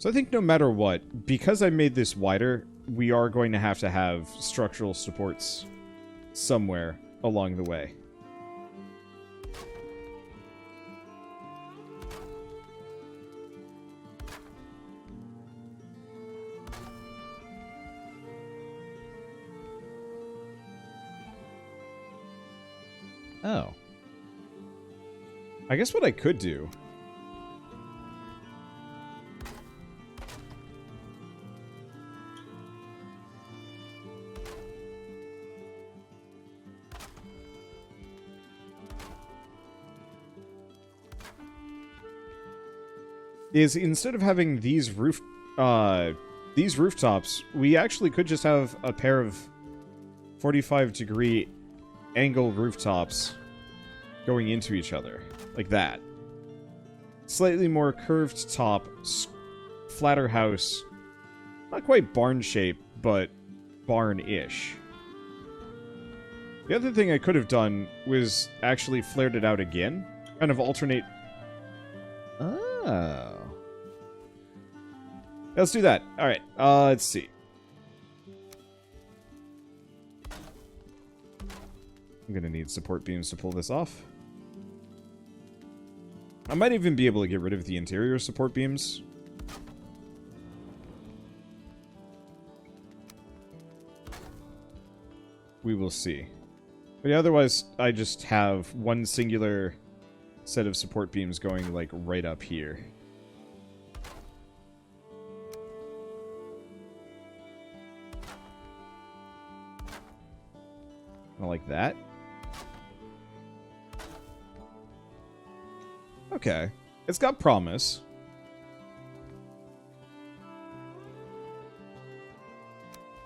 So I think no matter what, because I made this wider, we are going to have structural supports somewhere along the way. Oh. I guess what I could do is, instead of having these rooftops, we actually could just have a pair of 45-degree angle rooftops going into each other, like that. Slightly more curved top, flatter house, not quite barn shape, but barn-ish. The other thing I could have done was actually flared it out again, kind of alternate. Oh. Let's do that. Alright, let's see. I'm gonna need support beams to pull this off. I might even be able to get rid of the interior support beams. We will see. But yeah, otherwise, I just have one singular set of support beams going, like, right up here. I like that. Okay. It's got promise.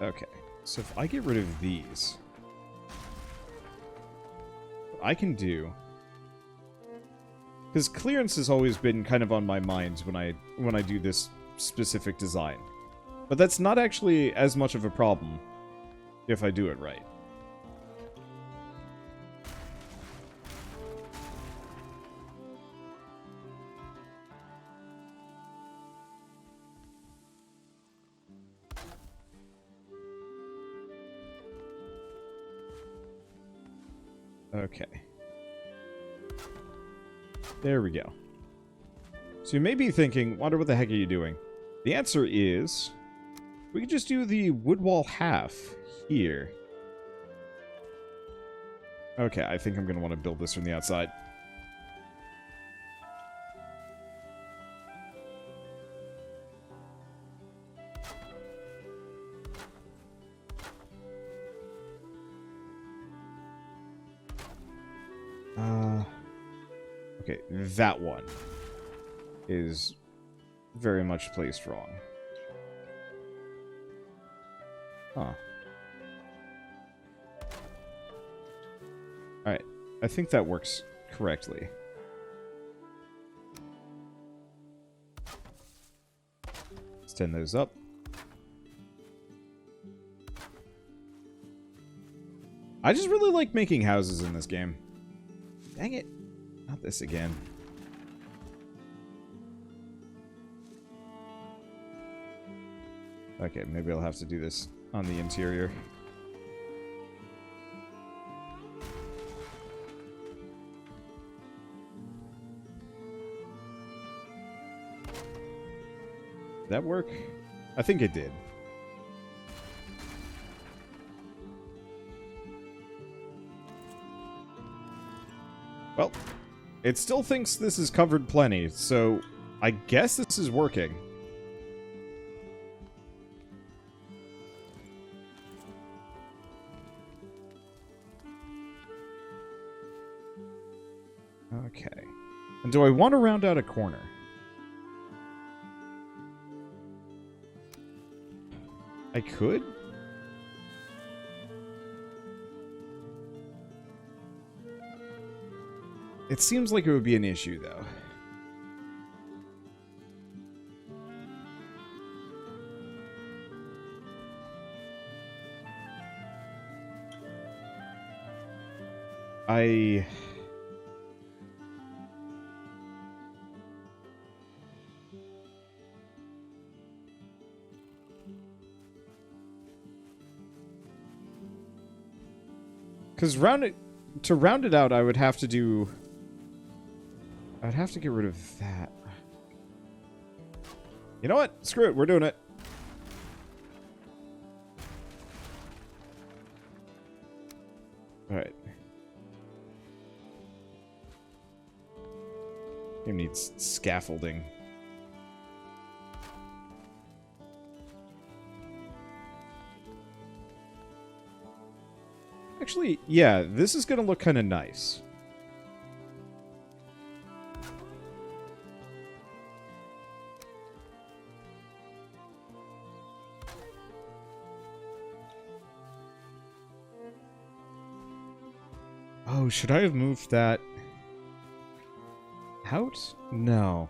Okay. So if I get rid of these, what I can do, because clearance has always been kind of on my mind when I do this specific design. But that's not actually as much of a problem if I do it right. Okay. There we go. So you may be thinking, wonder what the heck are you doing? The answer is, we could just do the wood wall half here. Okay, I think I'm going to want to build this from the outside. Okay, that one is very much placed wrong. Huh. Alright, I think that works correctly. Let's turn those up. I just really like making houses in this game. Dang it. Not this again. Okay, maybe I'll have to do this on the interior. Did that work? I think it did. Well, it still thinks this is covered plenty, so I guess this is working. Okay. And do I want to round out a corner? I could? It seems like it would be an issue, though. Because to round it out, I would have to do... I'd have to get rid of that. You know what? Screw it. We're doing it. Alright. He needs scaffolding. Actually, yeah, this is going to look kind of nice. Oh, should I have moved that out? No.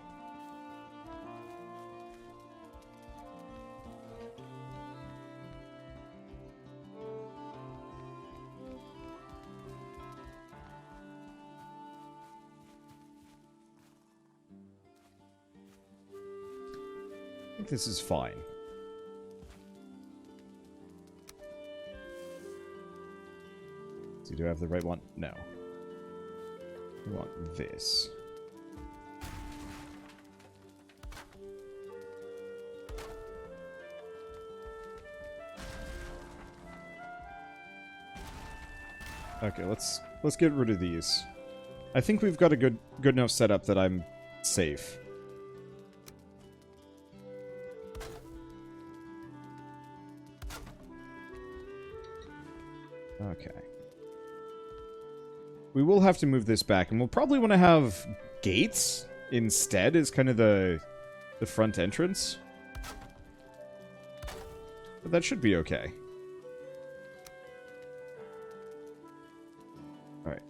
I think this is fine. So do I have the right one? No. I want this. Okay, let's get rid of these. I think we've got a good enough setup that I'm safe. Okay. We will have to move this back, and we'll probably want to have gates instead as kind of the front entrance. But that should be okay. Alright.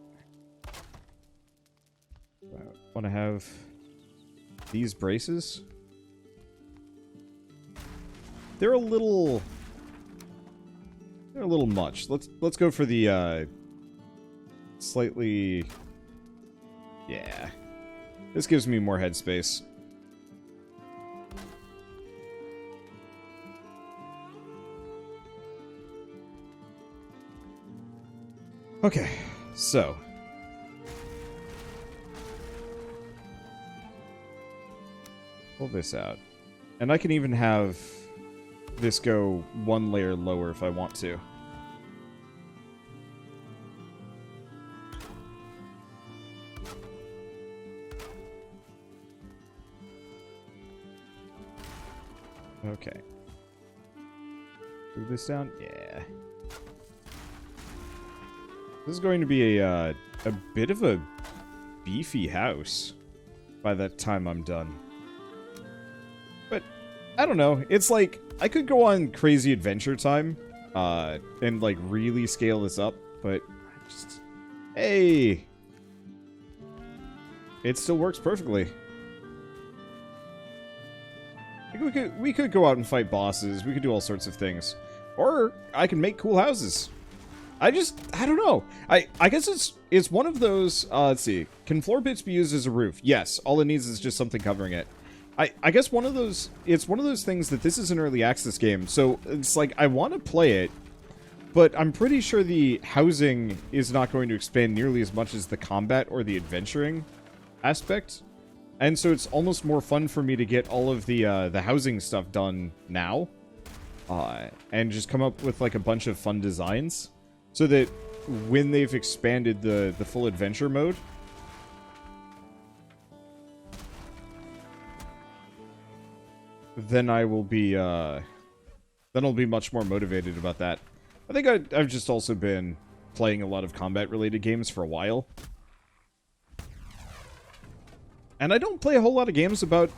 I want to have these braces. They're a little much. Let's go for the slightly... Yeah. This gives me more headspace. Okay, so... pull this out. And I can even have this go one layer lower if I want to. Okay. Move this down? Yeah. This is going to be a bit of a beefy house by the time I'm done. But, I don't know. It's like, I could go on crazy adventure time, and like really scale this up, but just, hey! It still works perfectly. We could go out and fight bosses. We could do all sorts of things. Or I can make cool houses. I don't know. I guess it's one of those, let's see. Can floor bits be used as a roof? Yes. All it needs is just something covering it. I guess it's one of those things that this is an early access game. So it's like, I want to play it, but I'm pretty sure the housing is not going to expand nearly as much as the combat or the adventuring aspect. And so it's almost more fun for me to get all of the housing stuff done now. And just come up with like a bunch of fun designs. So that when they've expanded the full adventure mode, then I'll be much more motivated about that. I think I've just also been playing a lot of combat-related games for a while. And I don't play a whole lot of games about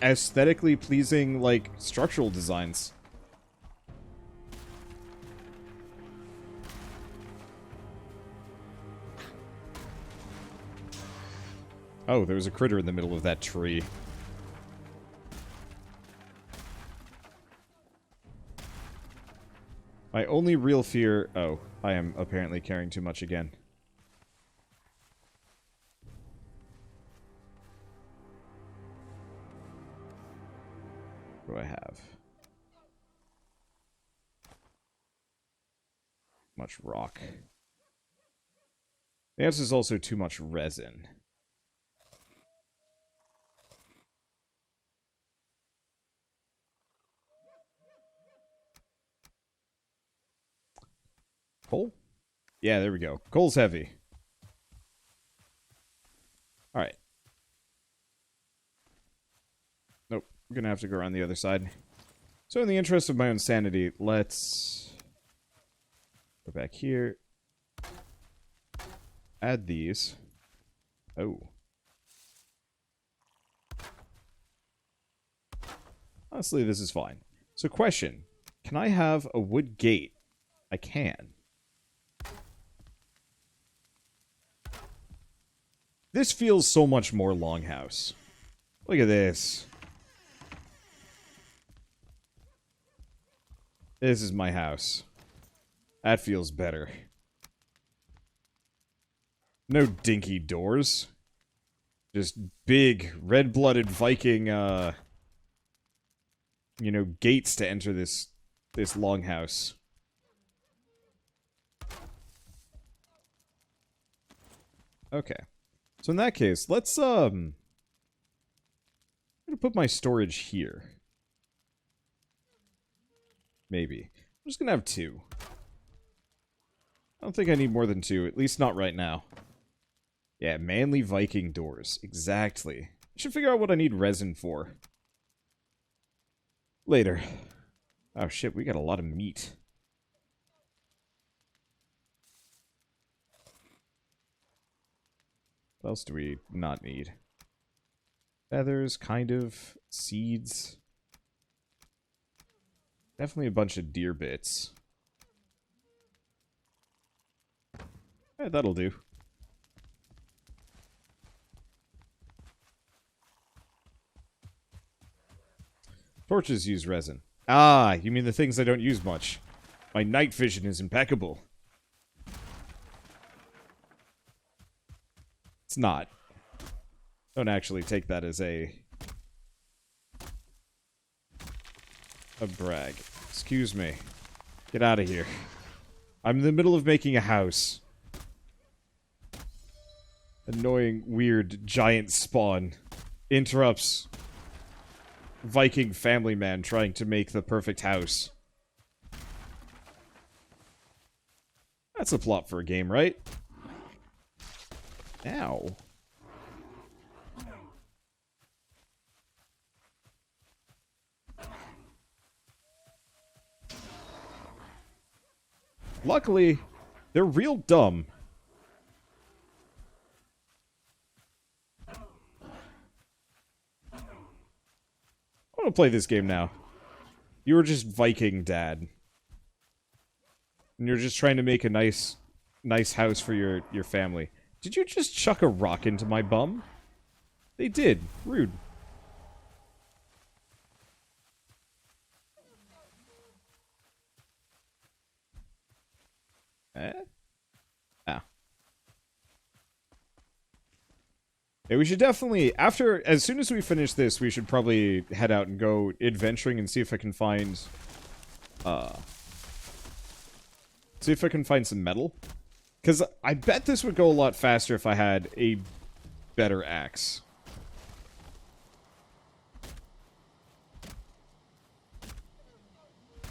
aesthetically pleasing, like, structural designs. Oh, there's a critter in the middle of that tree. My only real fear... Oh, I am apparently carrying too much again. What do I have? Much rock. The answer is also too much resin. Coal? Yeah, there we go. Coal's heavy. Alright. Nope. We're gonna have to go around the other side. So in the interest of my own sanity, let's go back here. Add these. Oh. Honestly, this is fine. So question. Can I have a wood gate? I can. This feels so much more longhouse. Look at this. This is my house. That feels better. No dinky doors. Just big, red-blooded Viking, you know, gates to enter this longhouse. Okay. So in that case, let's, I'm gonna put my storage here. Maybe. I'm just gonna have 2. I don't think I need more than 2, at least not right now. Yeah, manly Viking doors. Exactly. I should figure out what I need resin for. Later. Oh shit, we got a lot of meat. What else do we not need? Feathers, kind of. Seeds. Definitely a bunch of deer bits. Yeah, that'll do. Torches use resin. Ah, you mean the things I don't use much. My night vision is impeccable. It's not. Don't actually take that as a brag. Excuse me. Get out of here. I'm in the middle of making a house. Annoying, weird, giant spawn interrupts Viking family man trying to make the perfect house. That's a plot for a game, right? Ow. Luckily, they're real dumb. I want to play this game now. You were just Viking dad. And you're just trying to make a nice house for your family. Did you just chuck a rock into my bum? They did. Rude. Eh? Ah. Yeah, we should definitely, as soon as we finish this, we should probably head out and go adventuring and see if I can find, some metal. Because I bet this would go a lot faster if I had a better axe.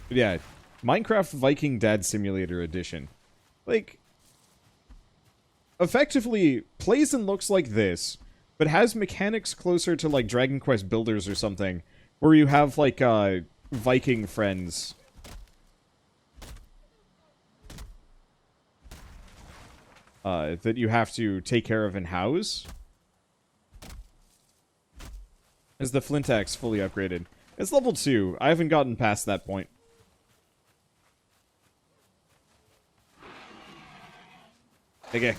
But yeah, Minecraft Viking Dad Simulator Edition. Like, effectively, plays and looks like this, but has mechanics closer to, like, Dragon Quest Builders or something, where you have, like, Viking friends that you have to take care of and house. Is the flint axe fully upgraded? It's level 2. I haven't gotten past that point. Piggy.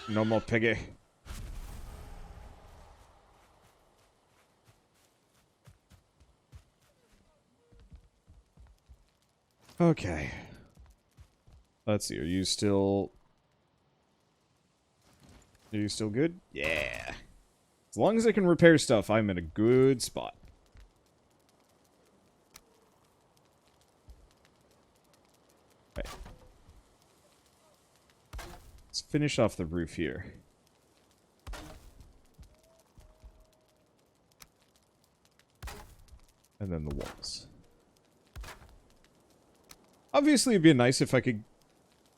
No more piggy. Okay. Let's see, are you still good? Yeah. As long as I can repair stuff, I'm in a good spot. Right. Let's finish off the roof here. And then the walls. Obviously, it'd be nice if I could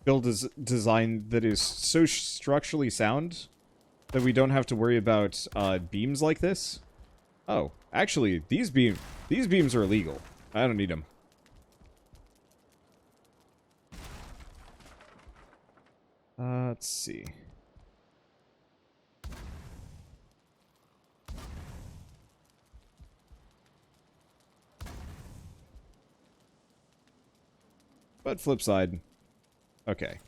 build a design that is so structurally sound that we don't have to worry about beams like this. Oh, actually, these beams are illegal. I don't need them. Let's see. But flip side. Okay.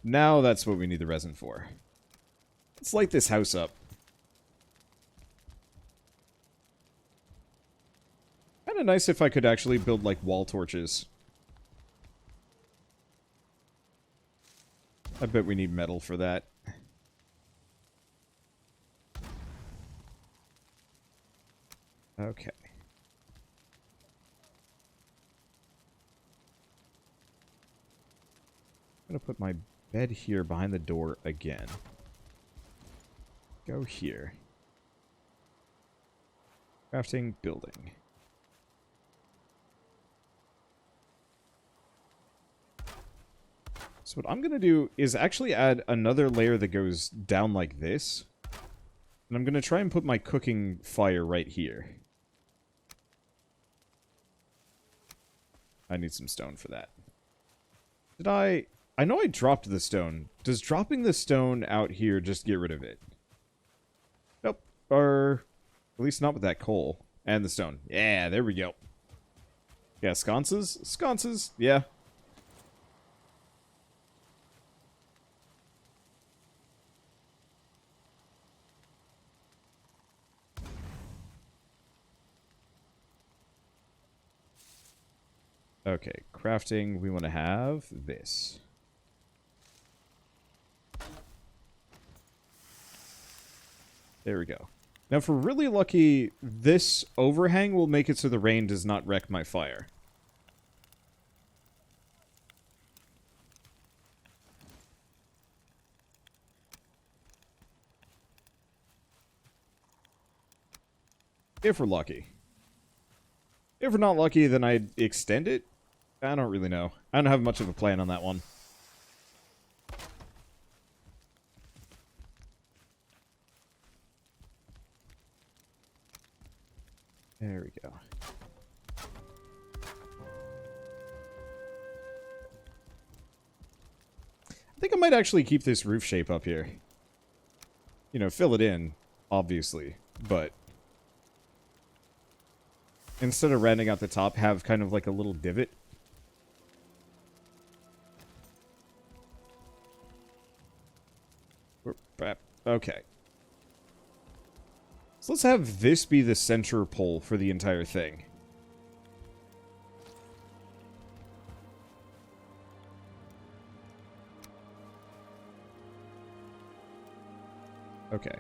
Now that's what we need the resin for. Let's light this house up. Kinda nice if I could actually build, like, wall torches. I bet we need metal for that. Okay. I'm gonna put my bed here behind the door again. Go here. Crafting, building. So what I'm going to do is actually add another layer that goes down like this. And I'm going to try and put my cooking fire right here. I need some stone for that. Did I know I dropped the stone. Does dropping the stone out here just get rid of it? Nope. Or at least not with that coal. And the stone. Yeah, there we go. Yeah, sconces? Sconces, yeah. Okay, crafting, we want to have this. There we go. Now, if we're really lucky, this overhang will make it so the rain does not wreck my fire. If we're lucky. If we're not lucky, then I'd extend it. I don't really know. I don't have much of a plan on that one. There we go. I think I might actually keep this roof shape up here. You know, fill it in, obviously, but instead of rounding out the top, have kind of like a little divot. Okay. So let's have this be the center pole for the entire thing. Okay.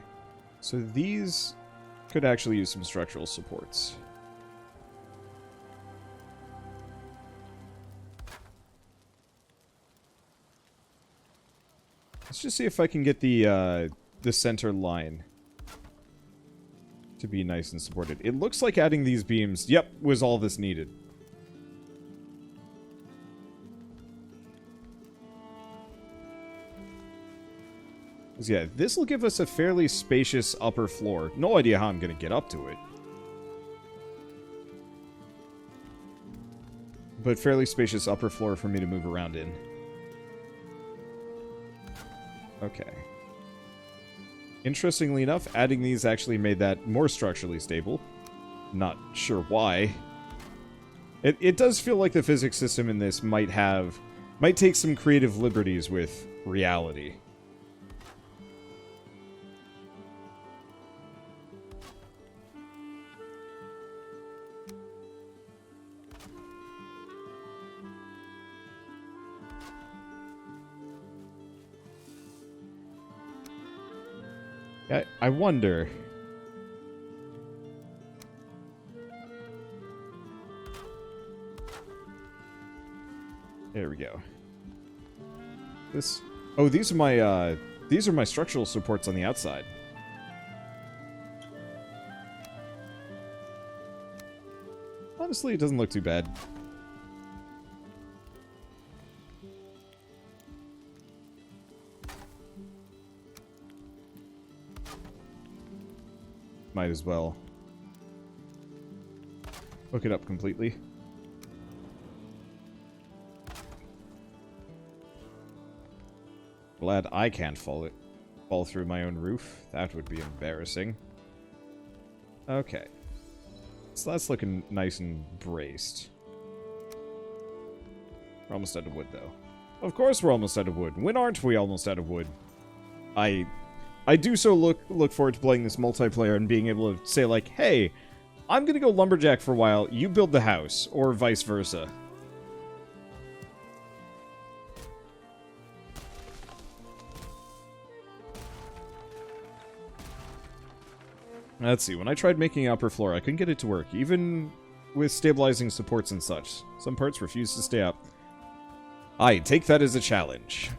So these could actually use some structural supports. Let's just see if I can get the center line to be nice and supported. It looks like adding these beams, yep, was all this needed. So yeah, this will give us a fairly spacious upper floor. No idea how I'm going to get up to it. But fairly spacious upper floor for me to move around in. Okay. Interestingly enough, adding these actually made that more structurally stable. Not sure why. It does feel like the physics system in this might take some creative liberties with reality. I wonder. There we go. This Oh, these are my structural supports on the outside. Honestly, it doesn't look too bad. Might as well hook it up completely. Glad I can't fall through my own roof. That would be embarrassing. Okay. So that's looking nice and braced. We're almost out of wood, though. Of course we're almost out of wood. When aren't we almost out of wood? I do so look forward to playing this multiplayer and being able to say, like, hey, I'm gonna go lumberjack for a while, you build the house, or vice versa. Let's see, when I tried making upper floor, I couldn't get it to work, even with stabilizing supports and such. Some parts refused to stay up. I take that as a challenge.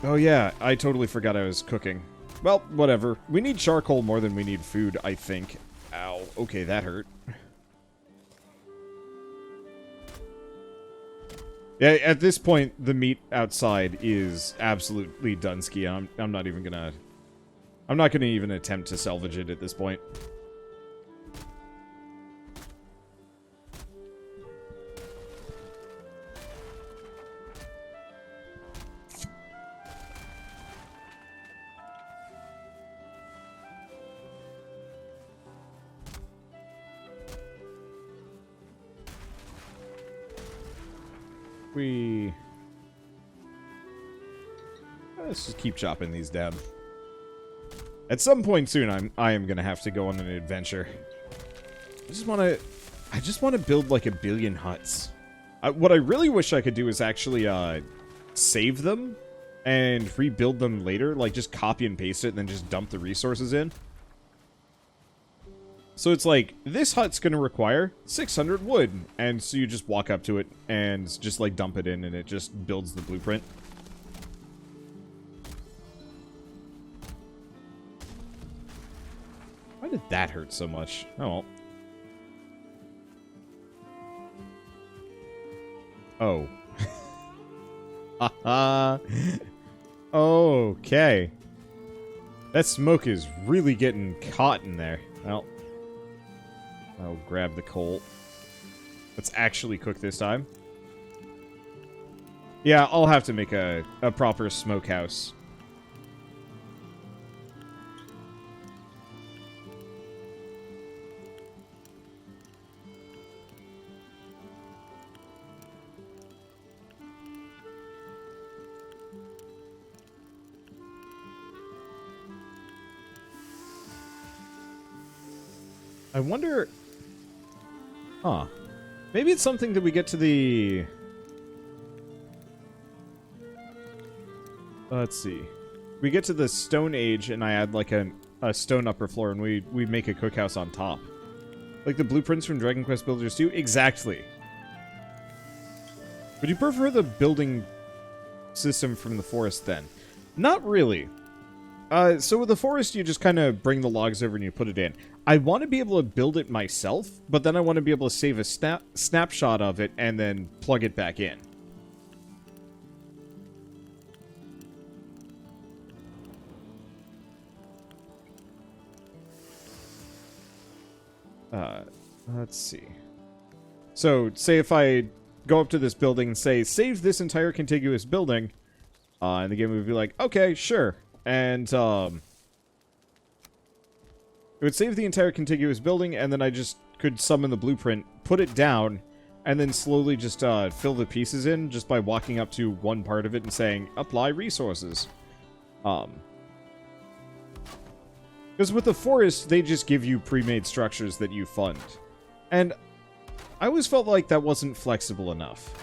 Oh yeah, I totally forgot I was cooking. Well, whatever. We need charcoal more than we need food, I think. Ow. Okay, that hurt. Yeah, at this point, the meat outside is absolutely Dunsky. I'm not even gonna... I'm not gonna even attempt to salvage it at this point. Let's just keep chopping these down. At some point soon, I am gonna have to go on an adventure. I just wanna build like 1 billion huts. What I really wish I could do is actually save them and rebuild them later, like just copy and paste it and then just dump the resources in. So it's like, this hut's gonna require 600 wood, and so you just walk up to it and just like dump it in and it just builds the blueprint. Why did that hurt so much? Oh. Oh. Haha. Okay. That smoke is really getting caught in there. Well, I'll grab the coal. Let's actually cook this time. Yeah, I'll have to make a proper smokehouse. I wonder... Huh. Maybe it's something that we get to the... Let's see. We get to the Stone Age and I add like a stone upper floor and we make a cookhouse on top. Like the blueprints from Dragon Quest Builders 2? Exactly. Would you prefer the building system from the forest then? Not really. So with the forest, you just kind of bring the logs over and you put it in. I want to be able to build it myself, but then I want to be able to save a snapshot of it and then plug it back in. Let's see. So, say if I go up to this building and say, save this entire contiguous building, and the game would be like, okay, sure. And, it would save the entire contiguous building, and then I just could summon the blueprint, put it down, and then slowly just fill the pieces in just by walking up to one part of it and saying, apply resources. Because with the forest, they just give you pre-made structures that you fund. And I always felt like that wasn't flexible enough.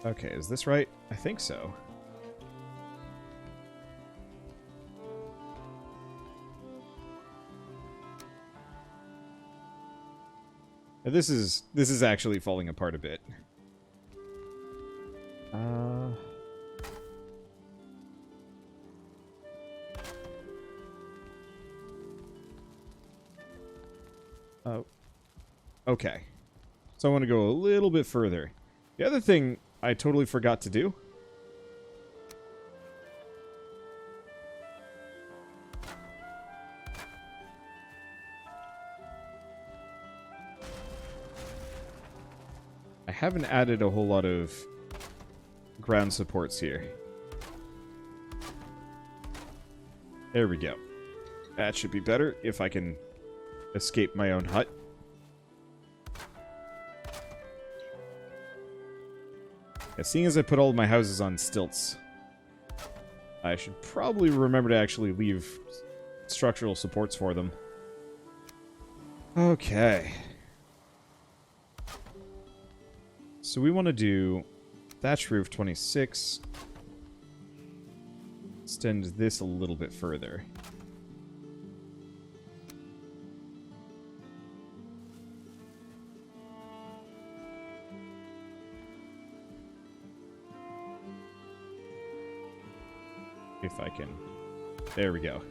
Okay, is this right? I think so. This is actually falling apart a bit. Oh. Okay. So I want to go a little bit further. The other thing I totally forgot to do. I haven't added a whole lot of ground supports here. There we go. That should be better if I can escape my own hut. Yeah, seeing as I put all of my houses on stilts, I should probably remember to actually leave structural supports for them. Okay. So we want to do thatch roof 26. Extend this a little bit further. If I can. There we go.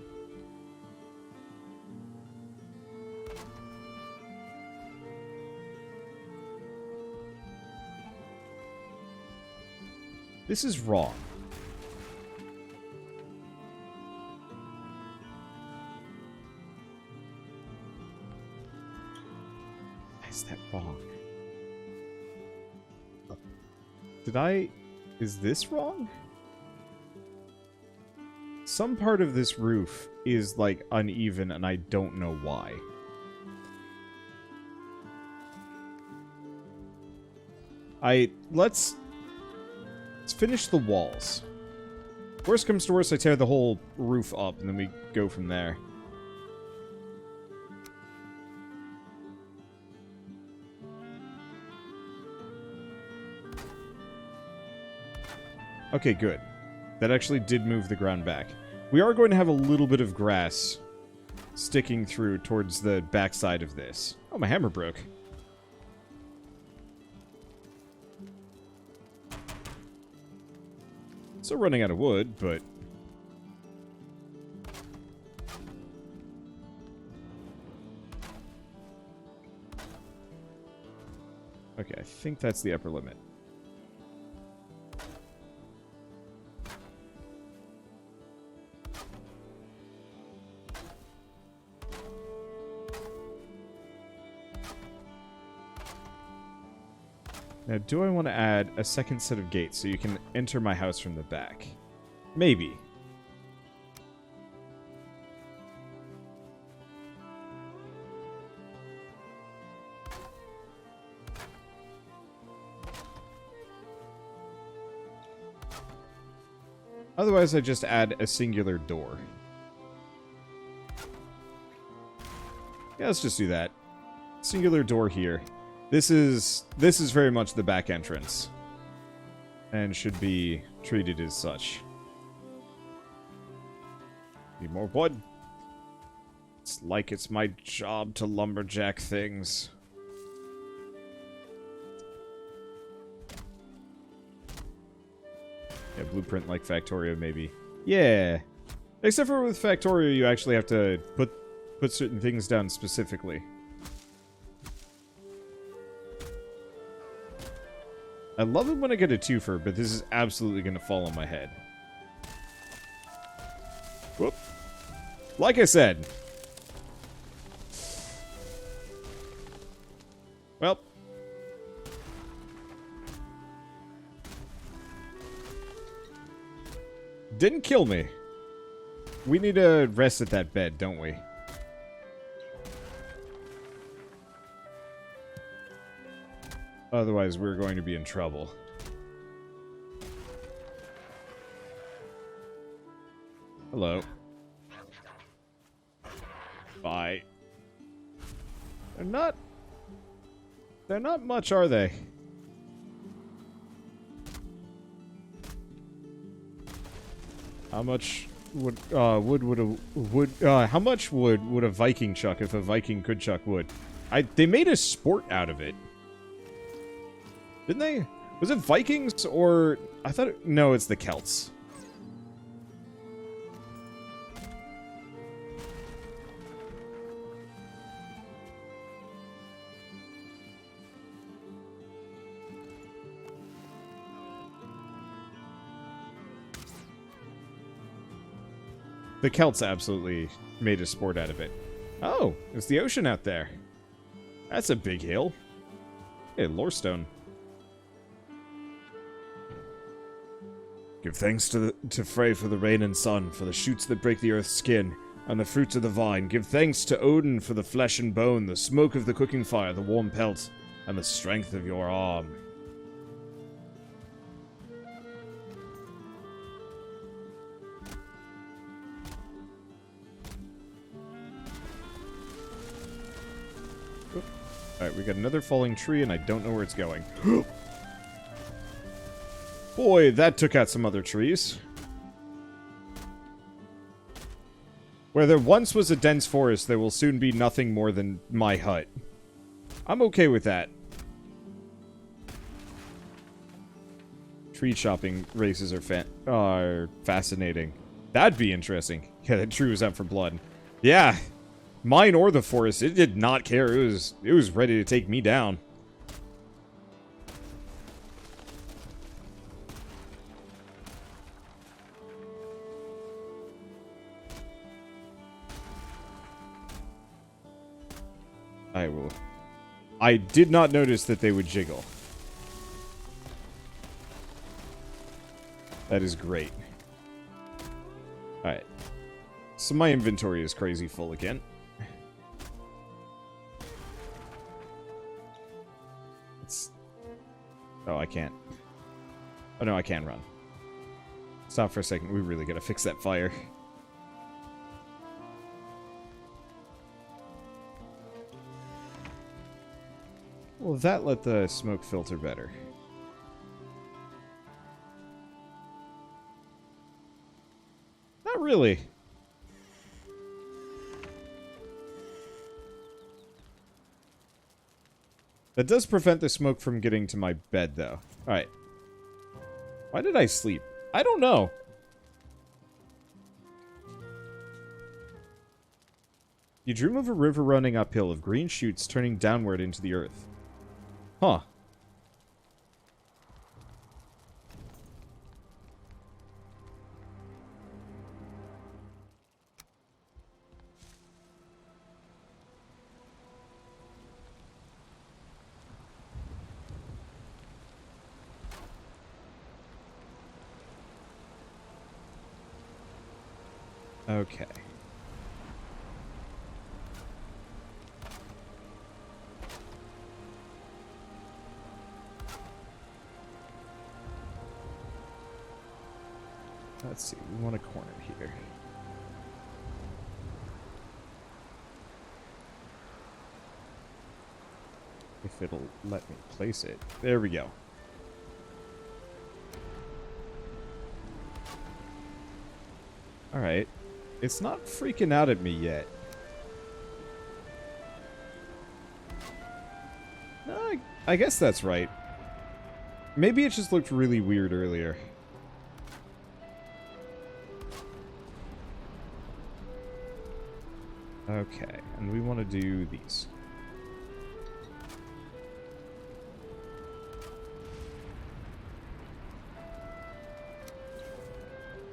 This is wrong. Why is that wrong? Is this wrong? Some part of this roof is, like, uneven, and I don't know why. Let's finish the walls. Worst comes to worst, I tear the whole roof up, and then we go from there. Okay, good. That actually did move the ground back. We are going to have a little bit of grass sticking through towards the backside of this. Oh, my hammer broke. Still running out of wood, but... Okay, I think that's the upper limit. Now, do I want to add a second set of gates so you can enter my house from the back? Maybe. Otherwise, I just add a singular door. Yeah, let's just do that. Singular door here. This is very much the back entrance, and should be treated as such. Need more wood. It's like it's my job to lumberjack things. Yeah, blueprint like Factorio, maybe. Yeah. Except for with Factorio, you actually have to put certain things down specifically. I love it when I get a twofer, but this is absolutely going to fall on my head. Whoop. Like I said. Well. Didn't kill me. We need to rest at that bed, don't we? Otherwise, we're going to be in trouble. Hello. Bye. They're not much, are they? How much would how much wood would a Viking chuck if a Viking could chuck wood? They made a sport out of it. Didn't they? Was it Vikings or... I thought... No, it's the Celts. The Celts absolutely made a sport out of it. Oh, it's the ocean out there. That's a big hill. Hey, Lorestone. Give thanks to Frey for the rain and sun, for the shoots that break the earth's skin, and the fruits of the vine. Give thanks to Odin for the flesh and bone, the smoke of the cooking fire, the warm pelt, and the strength of your arm. Alright, we got another falling tree, and I don't know where it's going. Boy, that took out some other trees. Where there once was a dense forest, there will soon be nothing more than my hut. I'm okay with that. Tree chopping races are fascinating. That'd be interesting. Yeah, that tree was out for blood. Yeah. Mine or the forest, it did not care. It was ready to take me down. I did not notice that they would jiggle. That is great. Alright. So my inventory is crazy full again. Oh, I can't. Oh, no, I can run. Stop for a second. We really gotta fix that fire. Well, that let the smoke filter better. Not really. That does prevent the smoke from getting to my bed, though. Alright. Why did I sleep? I don't know. You dream of a river running uphill, of green shoots turning downward into the earth. Huh. Okay. Let's see, we want a corner here. If it'll let me place it. There we go. Alright. It's not freaking out at me yet. No, I guess that's right. Maybe it just looked really weird earlier. Okay, and we want to do these.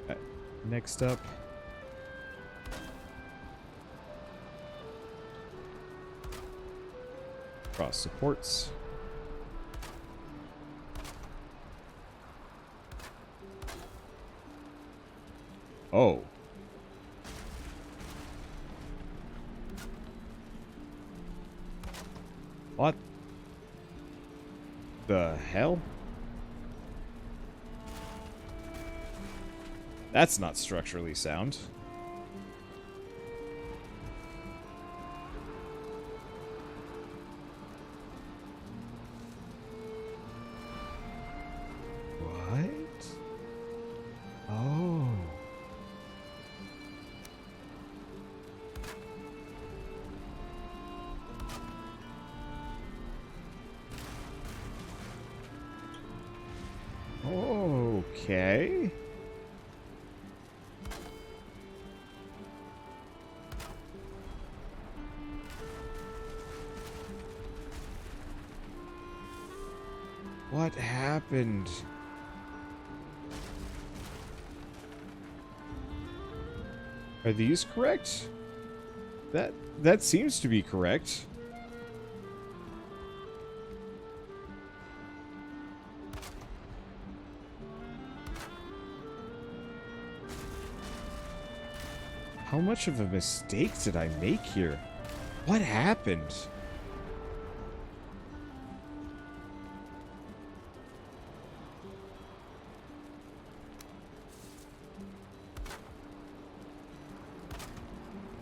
Okay, next up. Cross supports. Oh. What the hell? That's not structurally sound. What? Oh. Okay. What happened? Are these correct? That seems to be correct. How much of a mistake did I make here? What happened?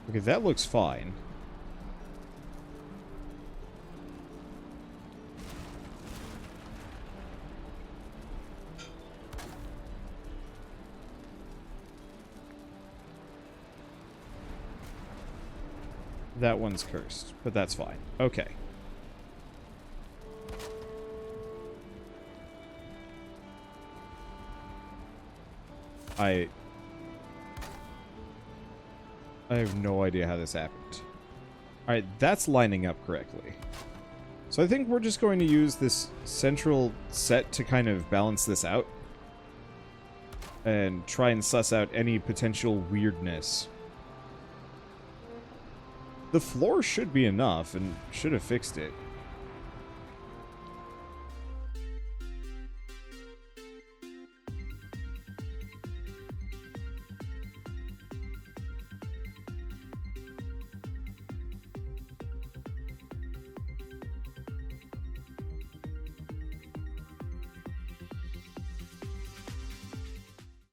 Okay, that looks fine. That one's cursed, but that's fine. Okay. I have no idea how this happened. Alright, that's lining up correctly. So I think we're just going to use this central set to kind of balance this out. And try and suss out any potential weirdness. The floor should be enough and should have fixed it.